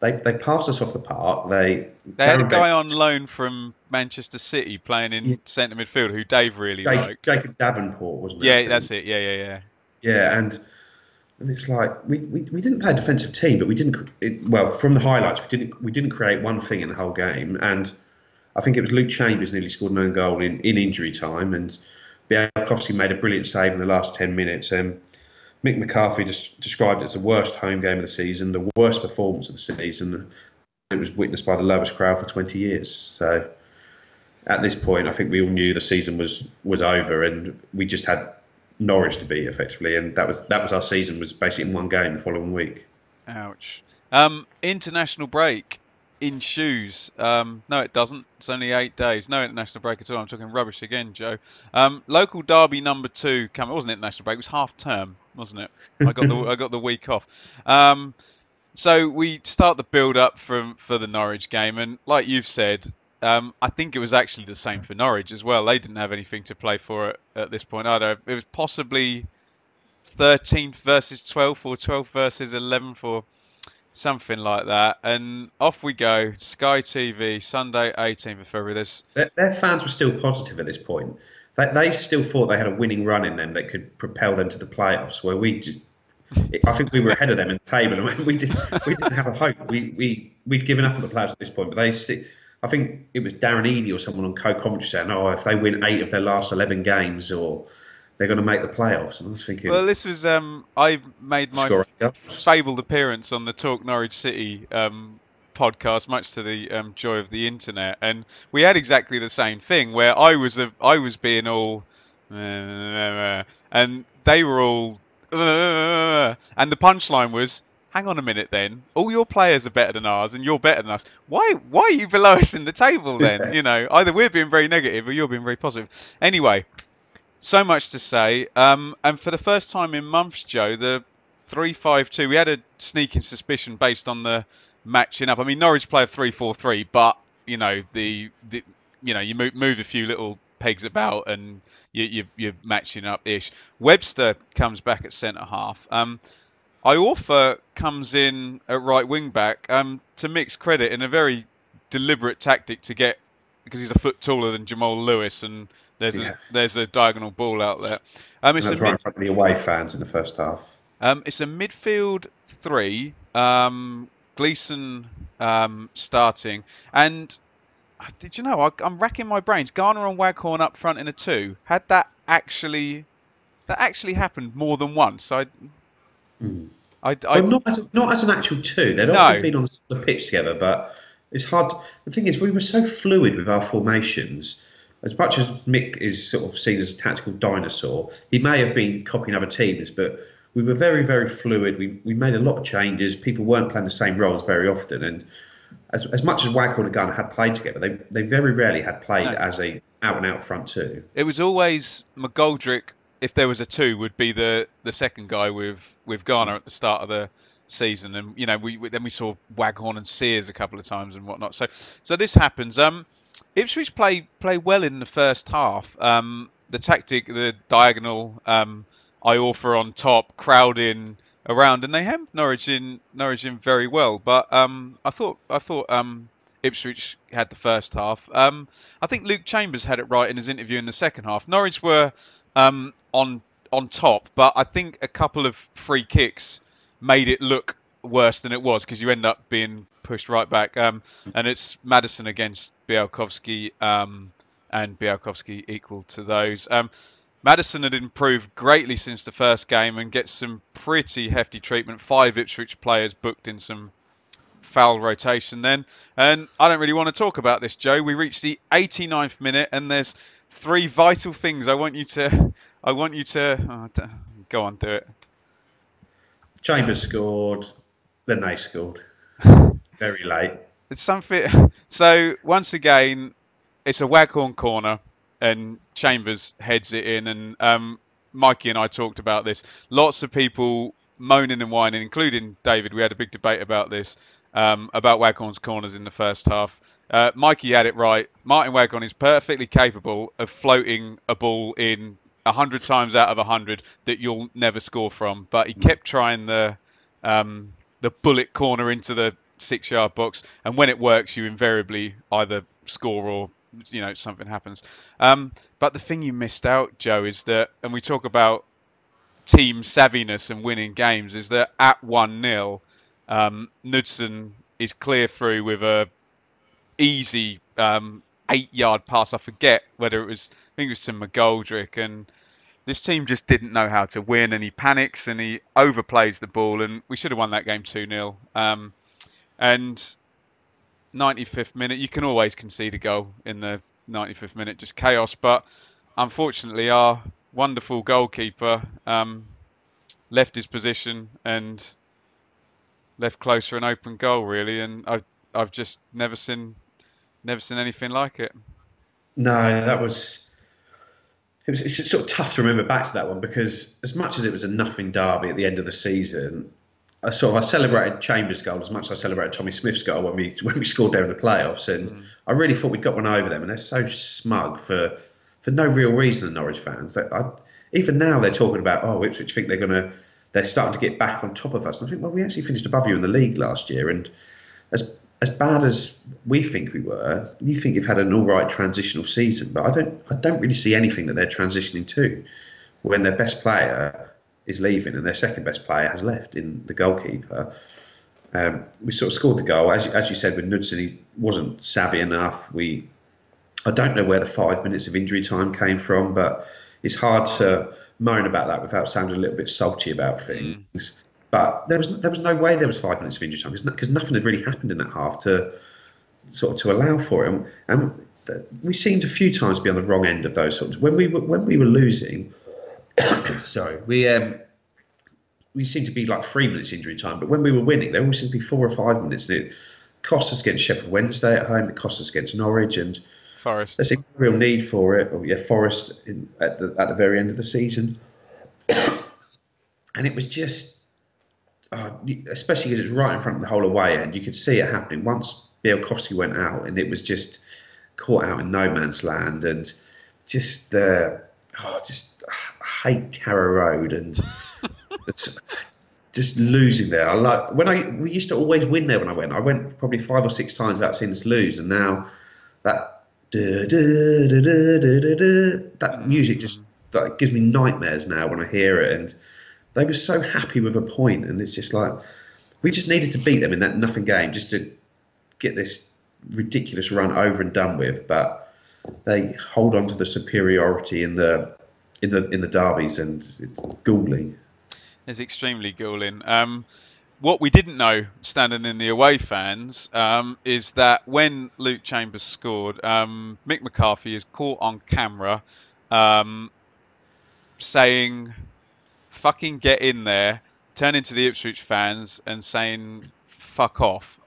they passed us off the park. They had a guy on loan from Manchester City playing in centre midfield who Dave really liked. Jacob Davenport, wasn't it? Yeah, that's it. Yeah. Yeah, and it's like we didn't play a defensive team, but from the highlights we didn't create one thing in the whole game. And I think it was Luke Chambers nearly scored an own goal in injury time, and Białkowski made a brilliant save in the last 10 minutes. And Mick McCarthy just described it as the worst home game of the season, the worst performance of the season. It was witnessed by the lowest crowd for 20 years. So at this point, I think we all knew the season was over, and we just had Norwich to beat effectively, and that was our season, was basically in one game the following week. Ouch. International break in shoes. No, it doesn't. It's only 8 days. No international break at all. I'm talking rubbish again, Joe. Local derby number 2 coming. It wasn't international break. It was half term, wasn't it? I got the week off. So we start the build up for the Norwich game, and like you've said, I think it was actually the same for Norwich as well. They didn't have anything to play for at this point either. It was possibly 13th versus 12th, or 12th versus 11th, or something like that. And off we go. Sky TV, Sunday, 18th of February. Their fans were still positive at this point. They still thought they had a winning run in them that could propel them to the playoffs, where I think we were ahead of them in the table, and we didn't have a hope. We'd given up on the playoffs at this point, but I think it was Darren Eady or someone on co-commentary saying, "Oh, if they win 8 of their last 11 games, or they're going to make the playoffs." And I was thinking, well, this was I made my fabled appearance on the Talk Norwich City podcast, much to the joy of the internet, and we had exactly the same thing, where I was being all and they were all and the punchline was, hang on a minute then, all your players are better than ours and you're better than us. Why are you below us in the table then? Yeah. You know, either we're being very negative or you're being very positive. Anyway, so much to say. And for the first time in months, Joe, the 3-5-2, we had a sneaking suspicion based on the matching up. I mean, Norwich play a 3-4-3, but, you know, you move a few little pegs about and you're matching up-ish. Webster comes back at centre-half. Iorfa comes in at right wing back, to Mick's credit, in a very deliberate tactic to get, because he's a foot taller than Jamal Lewis, and there's a diagonal ball out there. It's right in front of the away fans in the first half. It's a midfield 3, Gleeson starting, and did you know, I'm racking my brains. Garner and Waghorn up front in a 2. Had that actually happened more than once. Mm. I Well, not as an actual two. They'd often no, been on the pitch together, but it's hard. The thing is, we were so fluid with our formations. As much as Mick is sort of seen as a tactical dinosaur, he may have been copying other teams, but we were very, very fluid. We made a lot of changes. People weren't playing the same roles very often, and as much as Waghorn and Gunner had played together, they very rarely had played no. as a out and out front two. It was always McGoldrick. If there was a two, would be the second guy with Garner at the start of the season, and then we saw Waghorn and Sears a couple of times and whatnot. So this happens. Ipswich play well in the first half. The tactic, the diagonal, Iorfa on top, crowding around, and they hemmed Norwich in very well. But I thought Ipswich had the first half. I think Luke Chambers had it right in his interview in the second half. Norwich were on top, but I think a couple of free kicks made it look worse than it was because you end up being pushed right back. And it's Maddison against Białkowski, and Białkowski equal to those. Maddison had improved greatly since the first game and gets some pretty hefty treatment. 5 Ipswich players booked in some foul rotation then. And I don't really want to talk about this, Joe. We reached the 89th minute and there's 3 vital things I want you to go on, do it. Chambers scored, then they scored very late. It's something. So once again, it's a Waghorn corner, and Chambers heads it in. And Mikey and I talked about this. Lots of people moaning and whining, including David. We had a big debate about this, about Waghorn's corners in the first half. Mikey had it right. Martin Waghorn is perfectly capable of floating a ball in 100 times out of 100 that you'll never score from. But he kept trying the bullet corner into the 6-yard box, and when it works, you invariably either score or something happens. But the thing you missed out, Joe, is that, and we talk about team savviness and winning games, is that at 1-0, Knudsen is clear through with a easy 8-yard pass. I forget whether it was, I think it was to McGoldrick, and this team just didn't know how to win, and he panics and he overplays the ball, and we should have won that game 2-0. And 95th minute, you can always concede a goal in the 95th minute, just chaos. But unfortunately, our wonderful goalkeeper left his position and left close for an open goal, really. And I've just never seen anything like it. No, it's sort of tough to remember back to that one because as much as it was a nothing derby at the end of the season, I celebrated Chambers' goal as much as I celebrated Tommy Smith's goal when we scored there in the playoffs, and I really thought we'd got one over them, and they're so smug for no real reason. The Norwich fans, even now they're talking about Ipswich think they're starting to get back on top of us, and I think, well, we actually finished above you in the league last year, and as bad as we think we were, you think you've had an all right transitional season, but I don't really see anything that they're transitioning to when their best player is leaving and their second best player has left in the goalkeeper. We sort of scored the goal, as you said, with Knudsen. He wasn't savvy enough. I don't know where the 5 minutes of injury time came from, but it's hard to moan about that without sounding a little bit salty about things. But there was no way there was 5 minutes of injury time because nothing had really happened in that half to allow for it. And we seemed a few times to be on the wrong end of those sorts. When we were losing. Sorry, we seemed to be like 3 minutes injury time, but when we were winning, there always seemed to be 4 or 5 minutes. And it cost us against Sheffield Wednesday at home. It cost us against Norwich and Forest. There's a real need for it. Forest at the very end of the season, and it was just, especially because it's right in front of the whole away end, you could see it happening once Białkowski went out, and it was just caught out in no man's land, and just I hate Carrow Road and just losing there. We used to always win there when I went. I went probably 5 or 6 times without seeing us lose, and now that that music just gives me nightmares now when I hear it. And they were so happy with a point, and it's just like we just needed to beat them in that nothing game just to get this ridiculous run over and done with. But they hold on to the superiority in the in the derbies, and it's galling. It's extremely galling. What we didn't know, standing in the away fans, is that when Luke Chambers scored, Mick McCarthy is caught on camera um, saying, "Fucking get in there," turning to the Ipswich fans and saying, "Fuck off."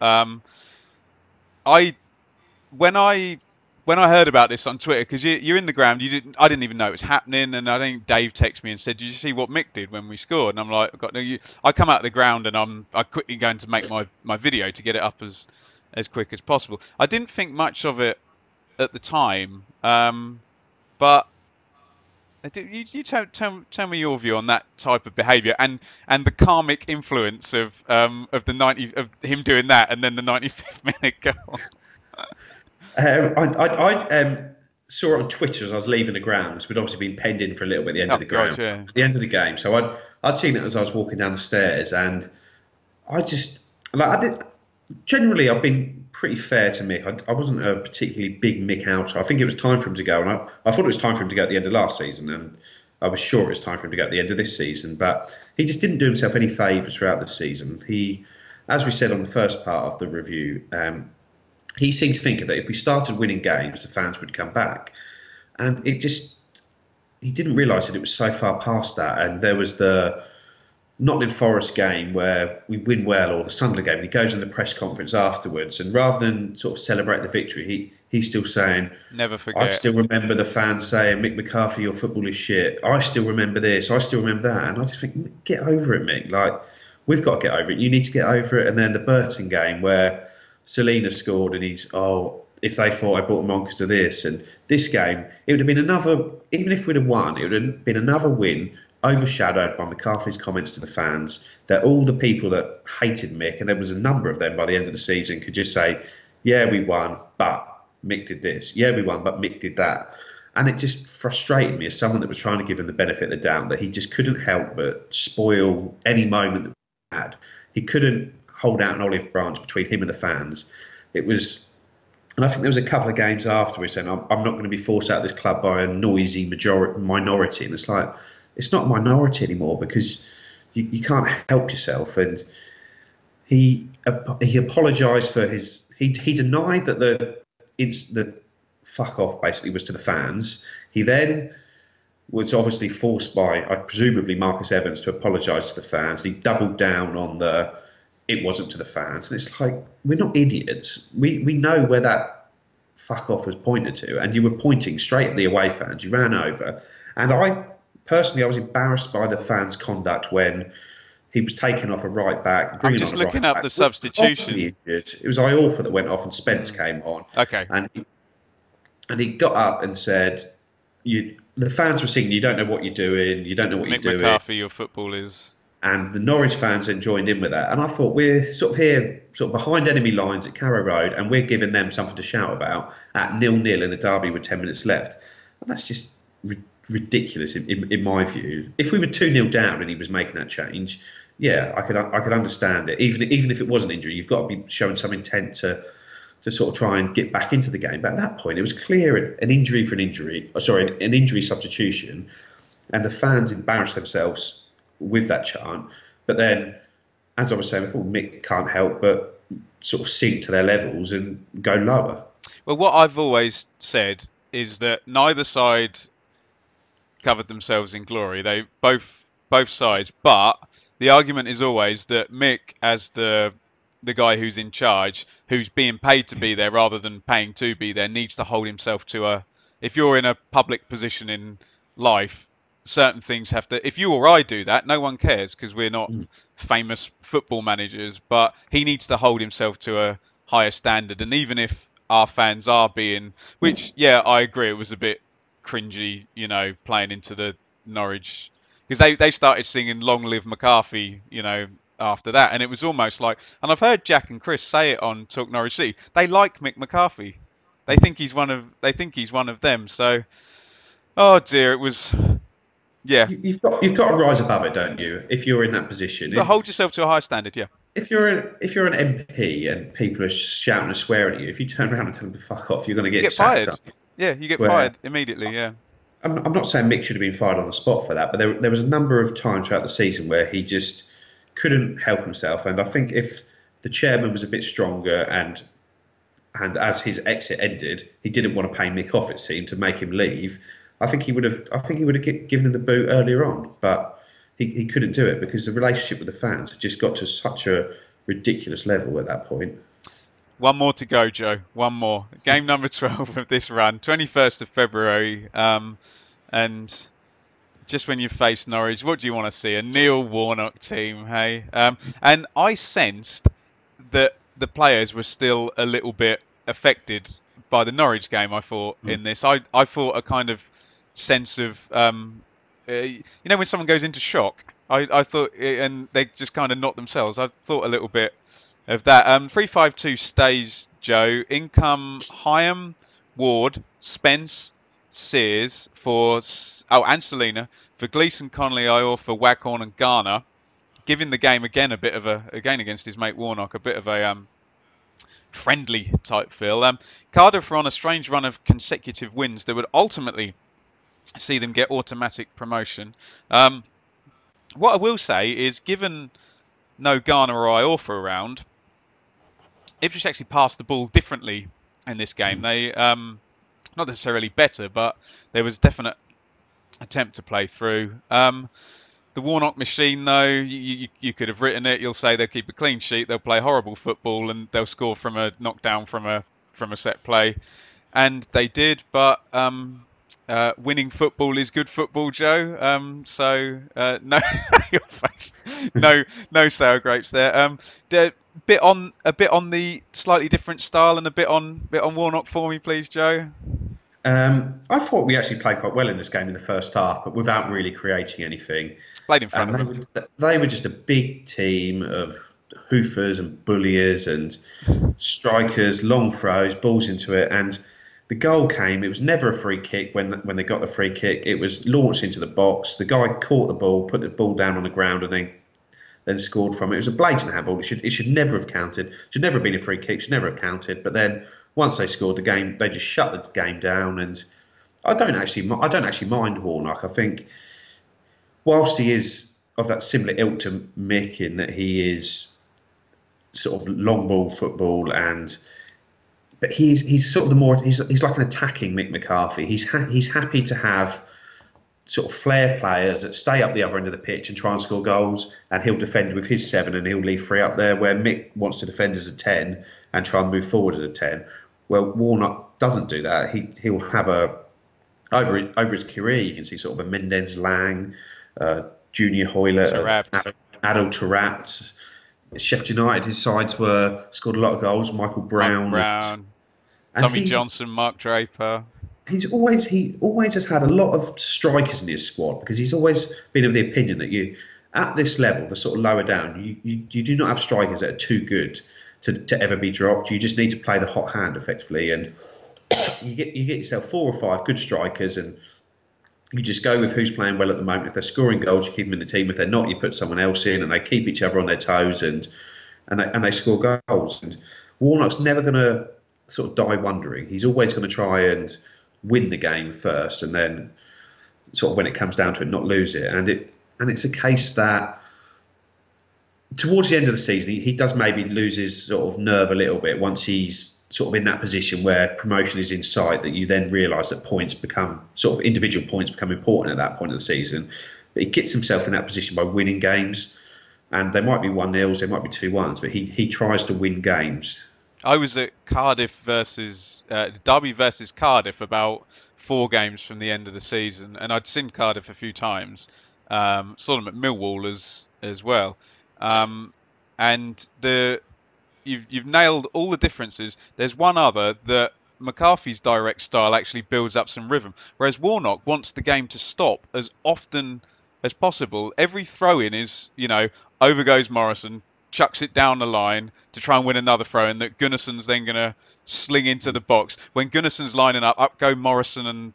I when I when I heard about this on Twitter, because you're in the ground, I didn't even know it was happening, and I think Dave texted me and said, "Did you see what Mick did when we scored?" And I'm like, I come out of the ground and I quickly going to make my video to get it up as quick as possible. I didn't think much of it at the time, but you tell me your view on that type of behaviour and the karmic influence of the 90 of him doing that and then the 95th minute goal. I saw it on Twitter as I was leaving the grounds. We'd obviously been penned in for a little bit at the end Oh of the God, ground, yeah. at the end of the game. So I'd seen it as I was walking down the stairs, and I just like I did. Generally, I've been pretty fair to Mick. I wasn't a particularly big Mick outer. I think it was time for him to go, and I thought it was time for him to go at the end of last season, and I was sure it was time for him to go at the end of this season. But he just didn't do himself any favours throughout the season. He, as we said on the first part of the review, he seemed to think that if we started winning games, the fans would come back, and he didn't realise that it was so far past that. And there was the Nottingham Forest game where we win well, or the Sunderland game, and he goes in the press conference afterwards, and rather than sort of celebrate the victory, he's still saying, Never I forget. still remember the fans saying, Mick McCarthy, your football is shit. I still remember this, I still remember that. And I just think, get over it, Mick. Like, we've got to get over it. You need to get over it. And then the Burton game where Selena scored, and if they thought I brought them on because of this, and this game, it would have been another, even if we'd have won, it would have been another win overshadowed by McCarthy's comments to the fans, that all the people that hated Mick, and there was a number of them by the end of the season, could just say, yeah, we won, but Mick did this. Yeah, we won, but Mick did that. And it just frustrated me as someone that was trying to give him the benefit of the doubt, that he just couldn't help but spoil any moment that we had. He couldn't hold out an olive branch between him and the fans. It was, and I think there was a couple of games afterwards saying, I'm not going to be forced out of this club by a noisy minority. And it's like, it's not a minority anymore, because you can't help yourself. And he apologised for his. He denied that the fuck off basically was to the fans. He then was obviously forced by, presumably, Marcus Evans to apologise to the fans. He doubled down on it wasn't to the fans, and it's like, we're not idiots. We know where that fuck off was pointed to, and you were pointing straight at the away fans. You ran over, and I was embarrassed by the fans' conduct when he was taken off a right back. I'm just looking up the substitution. It was Iorfa that went off, and Spence came on. Okay. And he got up and said, the fans were singing, you don't know what you're doing, you don't know what you're doing. Mick McCarthy, your football is... And the Norwich fans then joined in with that. And I thought, we're sort of here, sort of behind enemy lines at Carrow Road, and we're giving them something to shout about at 0-0 in a derby with 10 minutes left. And that's just ridiculous in my view. If we were 2-0 down and he was making that change, yeah, I could understand it. Even if it was an injury, you've got to be showing some intent to sort of try and get back into the game. But at that point, it was clear an injury for an injury. An injury substitution, and the fans embarrassed themselves with that chant. But then, as I was saying before, Mick can't help but sort of sink to their levels and go lower. Well, what I've always said is that neither side covered themselves in glory. They both sides, but the argument is always that Mick, as the guy who's in charge, who's being paid to be there rather than paying to be there, needs to hold himself to a. If you're in a public position in life, certain things have to. If you or I do that, no one cares, because we're not famous football managers. But he needs to hold himself to a higher standard. And even if our fans are being, which, yeah, I agree, it was a bit cringy, playing into the Norwich, because they started singing "Long Live McCarthy," after that, and it was almost like. And I've heard Jack and Chris say it on Talk Norwich City. They like Mick McCarthy. They think he's one of them. So, oh dear, it was. Yeah, you've got to rise above it, don't you? If you're in that position, hold yourself to a high standard. Yeah. If you're an MP and people are shouting and swearing at you, if you turn around and tell them to fuck off, you're going to get fired. Yeah, you get fired immediately. Yeah. I'm not saying Mick should have been fired on the spot for that, but there was a number of times throughout the season where he just couldn't help himself. And I think if the chairman was a bit stronger and as his exit ended, he didn't want to pay Mick off, it seemed, to make him leave. I think he would have given him the boot earlier on, but he couldn't do it because the relationship with the fans had just got to such a ridiculous level at that point. One more to go, Joe. One more. Game number 12 of this run, 21st of February. And just when you face Norwich, what do you want to see? A Neil Warnock team, hey? And I sensed that the players were still a little bit affected by the Norwich game, I thought, in this. I thought a kind of sense of, when someone goes into shock, I thought, and they just kind of knock themselves. I thought a little bit of that. 3-5-2 stays, Joe. In come Hyam, Ward, Spence, Sears and Selina for Gleeson, Connolly, Ior for Waghorn and Garner, giving the game again against his mate Warnock a bit of a friendly type feel. Cardiff were on a strange run of consecutive wins that would ultimately see them get automatic promotion. What I will say is, given no Garner or Iorfa around, Ipswich actually passed the ball differently in this game. They not necessarily better, but there was definite attempt to play through. The Warnock machine, though, you could have written it. You'll say they'll keep a clean sheet, they'll play horrible football, and they'll score from a knockdown from a set play, and they did. But winning football is good football, Joe. So no, your face, no sour grapes there. A bit on the slightly different style and a bit on Warnock for me, please, Joe. I thought we actually played quite well in this game in the first half, but without really creating anything. Played in front of them. They were just a big team of hoofers and bulliers and strikers, long throws, balls into it, and the goal came. It was never a free kick when they got the free kick. It was launched into the box. The guy caught the ball, put the ball down on the ground, and then scored from it. It was a blatant handball. It should never have counted. It should never have been a free kick. It should never have counted. But then once they scored the game, they just shut the game down. And I don't actually mind Warnock. I think whilst he is of that similar ilk to Mick in that he is sort of long ball football, but he's sort of he's like an attacking Mick McCarthy. He's happy to have sort of flair players that stay up the other end of the pitch and try and score goals, and he'll defend with his 7 and he'll leave 3 up there, where Mick wants to defend as a 10 and try and move forward as a 10. Well, Warnock doesn't do that. He'll have over his career, you can see sort of a Mendez Lang, Junior Hoylett, Adel Tarat. Sheffield United, his sides scored a lot of goals. Michael Brown, Tommy Johnson, Mark Draper. He always has had a lot of strikers in his squad, because he's always been of the opinion that at this level, the sort of lower down, you do not have strikers that are too good to ever be dropped. You just need to play the hot hand effectively, and you get yourself 4 or 5 good strikers, and you just go with who's playing well at the moment. If they're scoring goals, you keep them in the team. If they're not, you put someone else in, and they keep each other on their toes, and they score goals. And Warnock's never going to sort of die wondering. He's always going to try and win the game first, and then sort of when it comes down to it, not lose it. And it's a case that towards the end of the season, he does maybe lose his sort of nerve a little bit once he's sort of in that position where promotion is in sight, that you then realise that individual points become important at that point of the season. But he gets himself in that position by winning games, and they might be 1-0s, they might be 2-1s, but he tries to win games. I was at Derby versus Cardiff about 4 games from the end of the season, and I'd seen Cardiff a few times. Saw them at Millwall as well. And you've nailed all the differences. There's one other, that McCarthy's direct style actually builds up some rhythm, whereas Warnock wants the game to stop as often as possible. Every throw-in is, over goes Morrison, chucks it down the line to try and win another throw-in that Gunnarsson's then going to sling into the box. When Gunnarsson's lining up go Morrison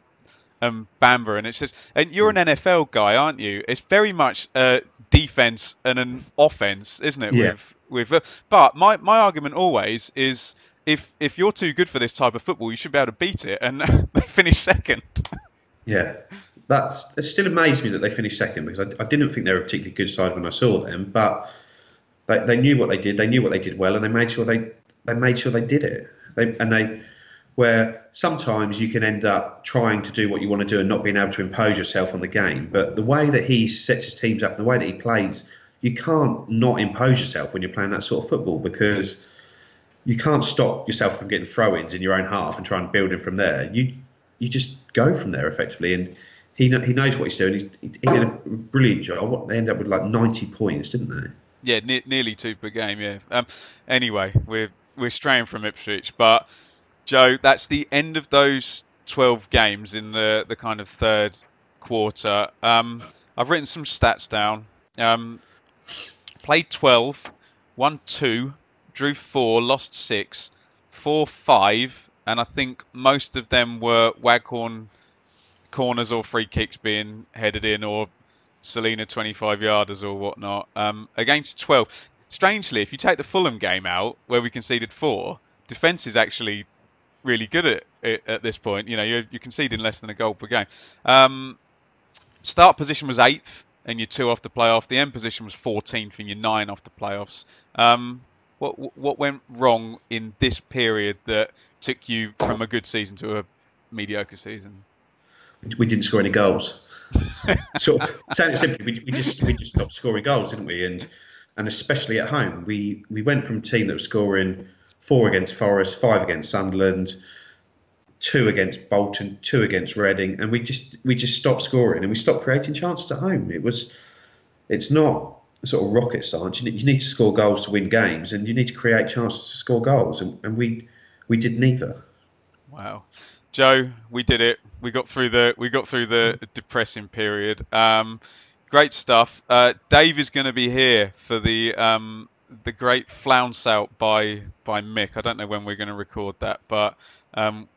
and Bamber, and it's just, and you're an NFL guy, aren't you? It's very much a defense and an offense, isn't it? Yeah. But my argument always is, if you're too good for this type of football, you should be able to beat it, and they finish second. Yeah, it still amazed me that they finished second, because I didn't think they were a particularly good side when I saw them, but they knew what they did. They knew what they did well, and they made sure they did it. Where sometimes you can end up trying to do what you want to do and not being able to impose yourself on the game. But the way that he sets his teams up, the way that he plays, you can't not impose yourself when you're playing that sort of football, because you can't stop yourself from getting throw-ins in your own half and try and build in from there. You just go from there effectively, and he knows what he's doing. He did a brilliant job. They ended up with like 90 points, didn't they? Yeah, nearly 2 per game. Yeah. Anyway, we're straying from Ipswich, but Joe, that's the end of those 12 games in the kind of third quarter. I've written some stats down. Played 12, won 2, drew 4, lost 6, 4-5, and I think most of them were Waghorn corners or free kicks being headed in, or Selena 25-yarders or whatnot. Against 12. Strangely, if you take the Fulham game out, where we conceded 4, defence is actually really good at it at this point. You know, you're conceding less than a goal per game. Start position was 8th, and you're 2 off the playoff. The end position was 14th, and you're 9 off the playoffs. What went wrong in this period that took you from a good season to a mediocre season? We didn't score any goals. Sort of saying it simply, we just stopped scoring goals, didn't we? And especially at home, we went from a team that was scoring 4 against Forest, 5 against Sunderland, 2 against Bolton, 2 against Reading, and we just stopped scoring, and we stopped creating chances at home. It's not sort of rocket science. You need to score goals to win games, and you need to create chances to score goals, and we did neither. Wow, Joe, we did it. We got through the depressing period. Great stuff. Dave is going to be here for the great flounce out by Mick. I don't know when we're going to record that, but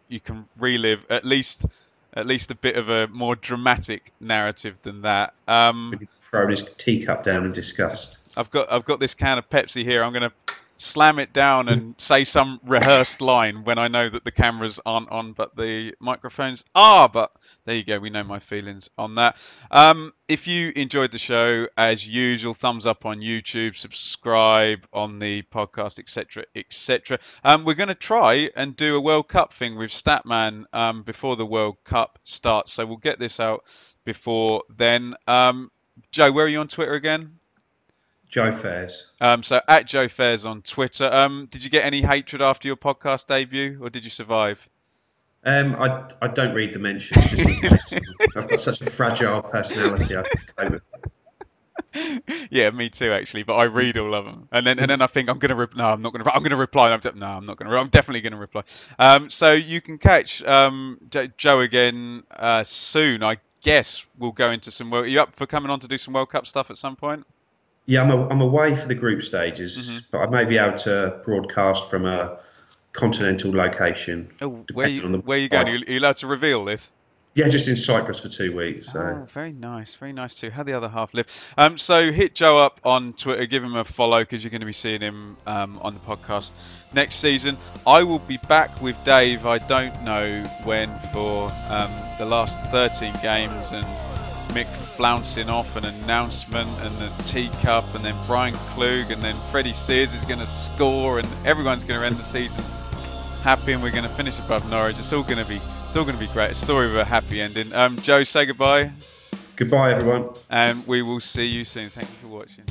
you can relive at least a bit of a more dramatic narrative than that. Throw his teacup down in disgust. I've got this can of Pepsi here. I'm going to slam it down and say some rehearsed line when I know that the cameras aren't on but the microphones are. But there you go, we know my feelings on that. If you enjoyed the show, as usual, thumbs up on YouTube, subscribe on the podcast, etc, etc. We're going to try and do a World Cup thing with Statman before the World Cup starts, so we'll get this out before then. Joe, where are you on Twitter again? Joe Fairs. So at Joe Fairs on Twitter. Did you get any hatred after your podcast debut, or did you survive? I don't read the mentions just in case. I've got such a fragile personality. I can cope with it. Yeah, me too actually. But I read all of them, and then I think I'm gonna no, I'm not gonna. I'm gonna reply. No, I'm not gonna. I'm definitely gonna reply. So you can catch Joe again soon. I guess we'll go into some. Are you up for coming on to do some World Cup stuff at some point? Yeah, I'm away for the group stages, but I may be able to broadcast from a continental location. Oh, where are you going? Are you allowed to reveal this? Yeah, just in Cyprus for 2 weeks. So. Oh, very nice too. How the other half live. So hit Joe up on Twitter, give him a follow, because you're going to be seeing him on the podcast next season. I will be back with Dave. I don't know when, for the last 13 games, and Mick flouncing off an announcement and the teacup, and then Brian Klug, and then Freddie Sears is going to score, and everyone's going to end the season happy, and we're going to finish above Norwich. It's all going to be great. A story with a happy ending. Joe, say goodbye. Goodbye, everyone. And we will see you soon. Thank you for watching.